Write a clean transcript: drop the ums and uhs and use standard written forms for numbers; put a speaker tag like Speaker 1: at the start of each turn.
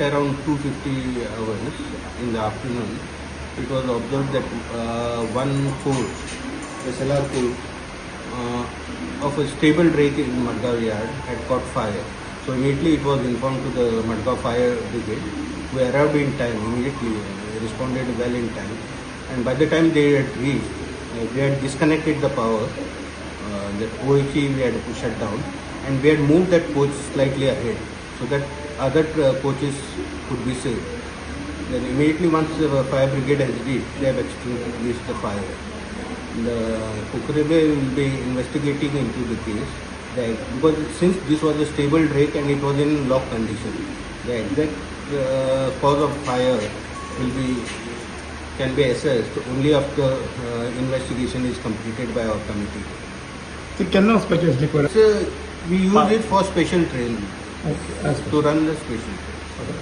Speaker 1: at around 2:50 hours in the afternoon, it was observed that one coach, SLR coach, of a stable rake in Madgaon yard had caught fire. So immediately it was informed to the Madgaon fire brigade, who arrived in time, immediately responded well in time. And by the time they had reached, they had disconnected the power. The OHE we had shut down, and we had moved that coach slightly ahead so that other coaches could be saved. Then immediately once the fire brigade has reached, they have extinguished the fire. The Kukrebe will be investigating into the case because since this was a stable rake and it was in lock condition, the exact cause of fire can be assessed only after investigation is completed by our committee.
Speaker 2: So can now specialist
Speaker 1: So we use it for special training
Speaker 2: Okay.
Speaker 1: to run the special train.